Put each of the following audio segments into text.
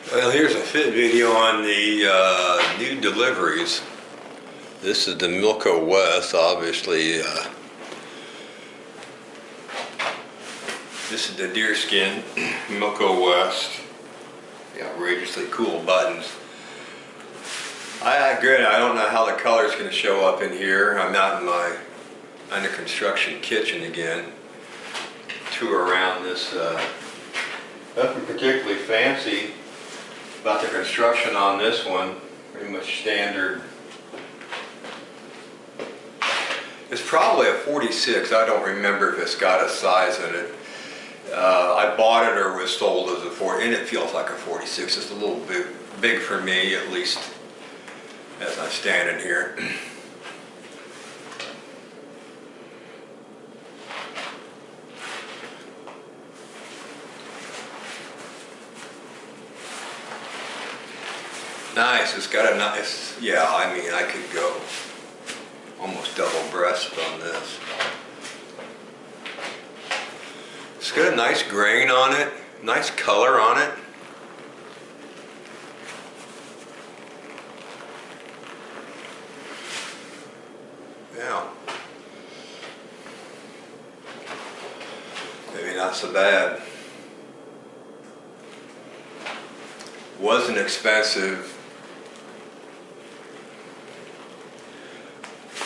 Well, here's a fit video on the new deliveries. This is the Milko West, obviously. This is the deerskin Milko West. The outrageously cool buttons. Granted, I don't know how the color's going to show up in here. I'm out in my under construction kitchen again. Tour around this. Nothing particularly fancy about the construction on this one. Pretty much standard. It's probably a 46. I don't remember if it's got a size in it. I bought it or was sold as a 40, and it feels like a 46. It's a little big for me, at least as I'm standing here. Nice. It's got a nice, yeah, I mean, I could go almost double-breasted on this. It's got a nice grain on it, nice color on it. Yeah. Maybe not so bad. Wasn't expensive.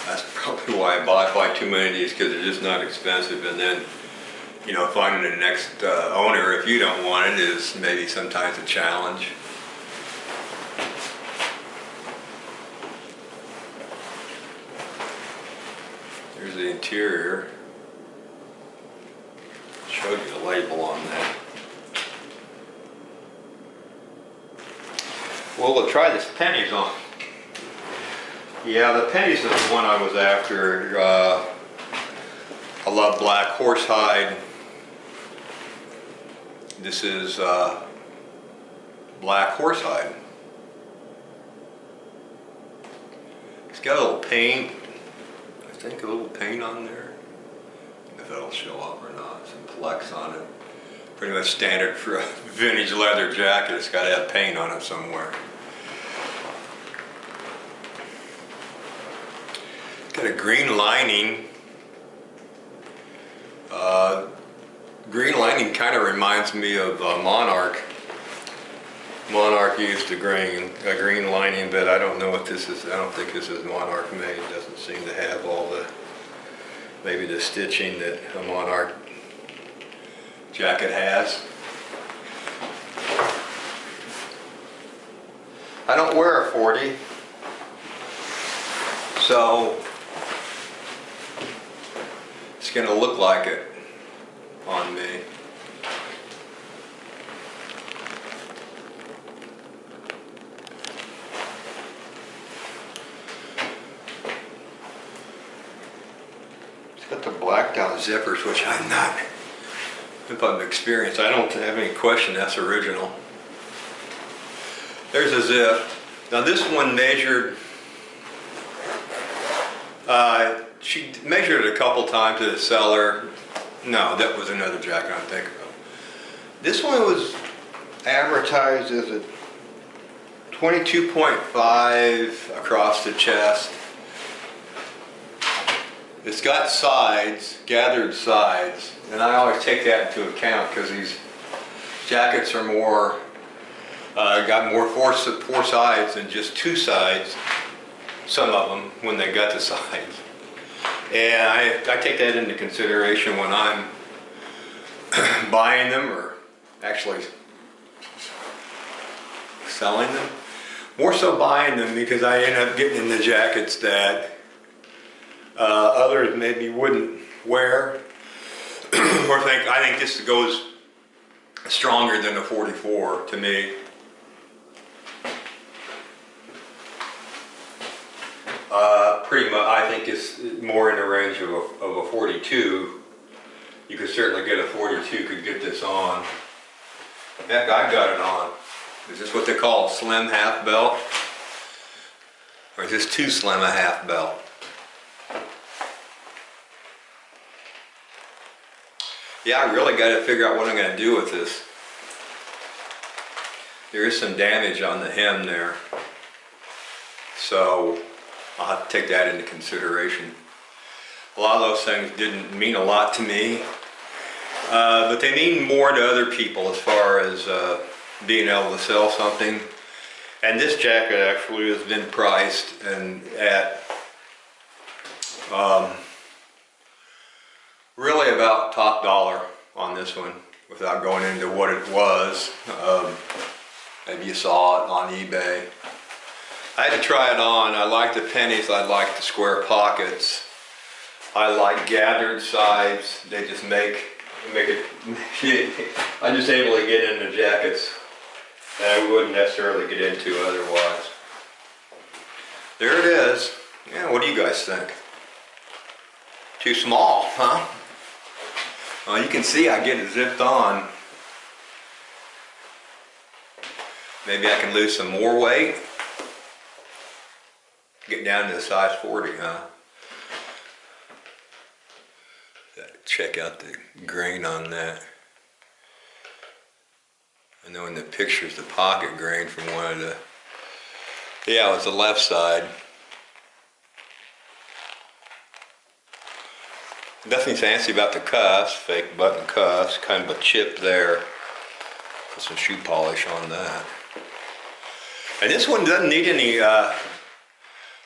That's probably why I buy too many of these, because they're just not expensive. And then, you know, finding the next owner, if you don't want it, is maybe sometimes a challenge. Here's the interior. Showed you the label on that. Well, we'll try this pennies on. Yeah, the pennies is the one I was after. I love black horsehide. This is black horsehide. It's got a little paint. I think a little paint on there. If it'll show up or not. Some plex on it. Pretty much standard for a vintage leather jacket. It's got to have paint on it somewhere. Got a green lining. Green lining kind of reminds me of Monarch. Monarch used a green lining, but I don't know what this is. I don't think this is Monarch made. It doesn't seem to have all the, maybe the stitching that a Monarch jacket has. I don't wear a 40, so it's going to look like it on me. It's got the black down zippers, which I'm not, if I'm experienced, I don't have any question that's original. There's a zip. Now this one measured, she measured it a couple times at a seller. No, that was another jacket I'm thinking of. This one was advertised as a 22.5 across the chest. It's got sides, gathered sides, and I always take that into account because these jackets are more, got more four sides than just two sides, some of them, when they got the sides. And I take that into consideration when I'm buying them or actually selling them. More so buying them because I end up getting in the jackets that others maybe wouldn't wear or think. I think this goes stronger than a 44 to me. Pretty much, I think it's more in the range of a 42. You could certainly get a 42, could get this on. Heck, I got it on. Is this what they call a slim half belt? Or is this too slim a half belt? Yeah, I really got to figure out what I'm going to do with this. there is some damage on the hem there. So I'll have to take that into consideration. A lot of those things didn't mean a lot to me, but they mean more to other people as far as being able to sell something. And this jacket actually has been priced and at really about top dollar on this one, without going into what it was. Maybe you saw it on eBay. I had to try it on. I like the pennies, I like the square pockets. I like gathered sides. They just make it, I'm just able to get into jackets that I wouldn't necessarily get into otherwise. There it is. Yeah, what do you guys think? Too small, huh? Well, you can see I get it zipped on. Maybe I can lose some more weight. Get down to a size 40, huh? Check out the grain on that. I know in the pictures the pocket grain from one of the, yeah, it was the left side. Nothing fancy about the cuffs, fake button cuffs, kind of a chip there. Put some shoe polish on that. And this one doesn't need any,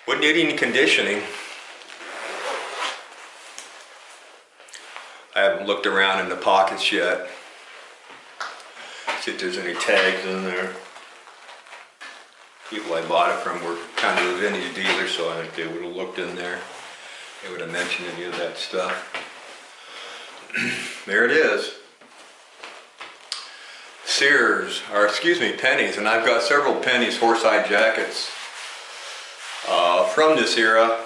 wouldn't need any conditioning. I haven't looked around in the pockets yet. See if there's any tags in there. People I bought it from were kind of the vintage dealers, so I think they would have looked in there. They would have mentioned any of that stuff. There it is. Sears, or excuse me, pennies, and I've got several pennies horsehide jackets from this era.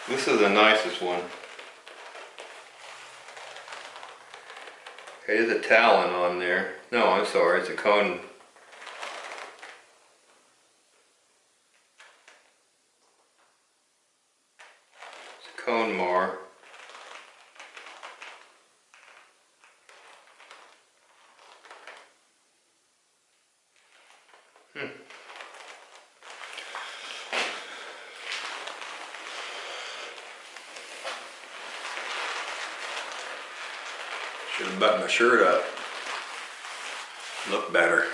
This is the nicest one. Okay, there's a talon on there. No, I'm sorry, it's a cone. It's a cone mar. Should have buttoned my shirt up. Look better.